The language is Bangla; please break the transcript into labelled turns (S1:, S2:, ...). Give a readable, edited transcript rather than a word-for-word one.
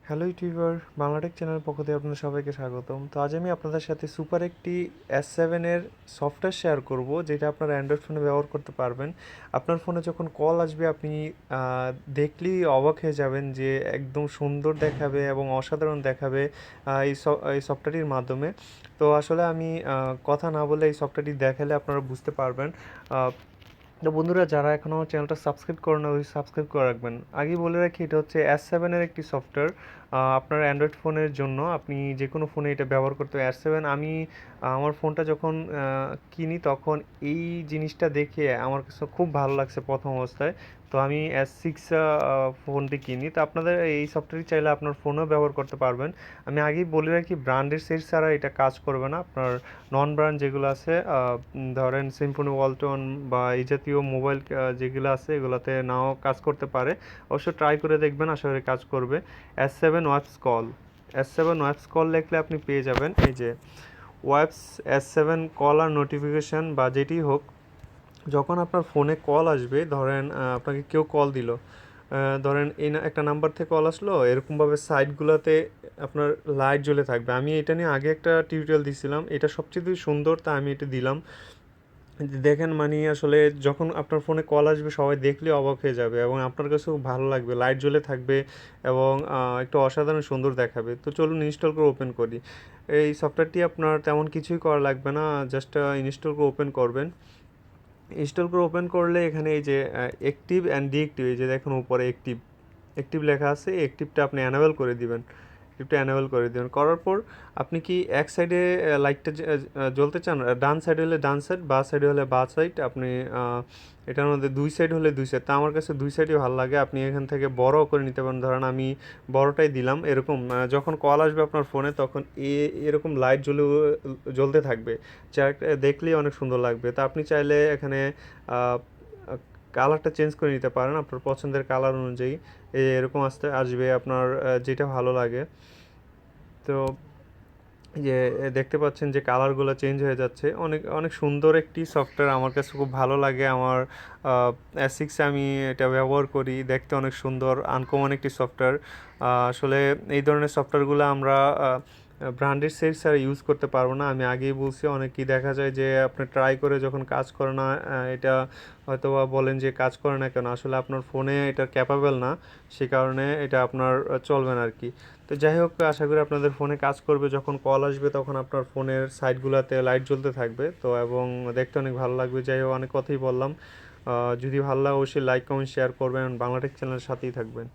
S1: হ্যালো ইউটিউবার, বাংলাটেক চ্যানেলের পক্ষ থেকে আপনাদের সবাইকে স্বাগতম। তো আজ আমি আপনাদের সাথে সুপার একটি S7 এর সফটওয়্যার শেয়ার করব, যেটা আপনার অ্যান্ড্রয়েড ফোনে ব্যবহার করতে পারবেন। আপনার ফোনে যখন কল আসবে আপনি দেখলেই অবাক হয়ে যাবেন যে একদম সুন্দর দেখাবে এবং অসাধারণ দেখাবে এই সফটওয়্যারটির মাধ্যমে। তো আসলে আমি কথা না বলে এই সফটওয়্যারটি দেখালে আপনারা বুঝতে পারবেন। তো বন্ধুরা, যারা এখনও আমার চ্যানেলটা সাবস্ক্রাইব করে না, ওই সাবস্ক্রাইব করে রাখবেন। আগেই বলে রাখি, এটা হচ্ছে S7 এর একটি সফটওয়্যার। আপনার অ্যান্ড্রয়েড ফোনের জন্য আপনি যে কোনো ফোনে এটা ব্যবহার করতে হবে। S7 আমি আমার ফোনটা যখন কিনি তখন এই জিনিসটা দেখে আমার কাছে খুব ভালো লাগছে প্রথম অবস্থায়। তো আমি S6 ফোনটি কিনি। তো আপনাদের এই সফটওয়্যারটি চাইলে আপনার ফোনেও ব্যবহার করতে পারবেন। আমি আগেই বলে রাখি, ব্র্যান্ডের সেট ছাড়া এটা কাজ করবে না। আপনার নন ব্র্যান্ড যেগুলো আছে, ধরেন সিম্ফনি, ওয়ালটন বা এই জাতীয় মোবাইল যেগুলো আছে, এগুলোতে নাও কাজ করতে পারে। অবশ্য ট্রাই করে দেখবেন, আশা করি কাজ করবে। S7 ওয়াইপস কল লিখলে আপনি পেয়ে যাবেন। এই যে ওয়াইপস S7 কল আর নোটিফিকেশান বা যেটি হোক, যখন আপনার ফোনে কল আসবে, ধরেন আপনাকে কেউ কল দিল, ধরেন এই একটা নাম্বার থেকে কল আসলো, এরকমভাবে সাইডগুলোতে আপনার লাইট জ্বলে থাকবে। আমি এটা নিয়ে আগে একটা টিউটোরিয়াল দিছিলাম, এটা সবচেয়ে সুন্দর, তা আমি এটা দিলাম। দেখেন, মানে আসলে যখন আপনার ফোনে কল আসবে সবাই দেখলে অবাক হয়ে যাবে এবং আপনার কাছেও ভালো লাগবে, লাইট জ্বলে থাকবে এবং একটু অসাধারণ সুন্দর দেখাবে। তো চলুন ইনস্টল করে ওপেন করি। এই সফটওয়্যারটি আপনার তেমন কিছুই করা লাগবে না, জাস্ট ইনস্টল করে ওপেন করবেন। ইনস্টল করে ওপেন করলে এখানে এই যে অ্যাক্টিভ অ্যান্ড ডিএক্টিভ, এই যে দেখুন উপরে অ্যাক্টিভ অ্যাক্টিভ লেখা আছে, এই অ্যাক্টিভটা আপনি অ্যানাবেল করে দিবেন। একটু অ্যানাবেল করে দেবেন। করার পর আপনি কি এক সাইডে লাইটটা জ্বলতে চান? ডান সাইড হলে ডান সাইড, বাঁ সাইডে হলে বাঁ সাইড। আপনি এটার মধ্যে দুই সাইড হলে দুই সাইড। তা আমার কাছে দুই সাইডই ভালো লাগে। আপনি এখান থেকে বড়ও করে নিতে পারেন। ধরেন আমি বড়টাই দিলাম। এরকম যখন কল আসবে আপনার ফোনে তখন এরকম লাইট জ্বলতে থাকবে, যা দেখলেই অনেক সুন্দর লাগবে। তা আপনি চাইলে এখানে কালারটা চেঞ্জ করে নিতে পারেন আপনার পছন্দের কালার অনুযায়ী। এরকম আসবে আপনার যেটা ভালো লাগে। তো যে দেখতে পাচ্ছেন যে কালারগুলো চেঞ্জ হয়ে যাচ্ছে, অনেক অনেক সুন্দর একটি সফটওয়্যার। আমার কাছে খুব ভালো লাগে। আমার S6 আমি এটা ব্যবহার করি, দেখতে অনেক সুন্দর, আনকমন একটি সফটওয়্যার। আসলে এই ধরনের সফটওয়্যারগুলো আমরা ব্র্যান্ডেড সেট ছাড়া ইউজ করতে পারবো না। আমি আগেই বলছি, অনেকেই দেখা যায় যে আপনি ট্রাই করে যখন কাজ করে না, এটা হয়তো বা বলেন যে কাজ করে না কেন, আসলে আপনার ফোনে এটা ক্যাপাবেল না, সে কারণে এটা আপনার চলবে না আর কি। তো যাই হোক, আশা করি আপনাদের ফোনে কাজ করবে। যখন কল আসবে তখন আপনার ফোনের সাইডগুলোতে লাইট জ্বলতে থাকবে, তো এবং দেখতে অনেক ভালো লাগবে। যাই হোক, অনেক কথাই বললাম। যদি ভালো লাগে অবশ্যই লাইক, কমেন্ট, শেয়ার করবেন। বাংলাটেক চ্যানেলের সাথেই থাকবেন।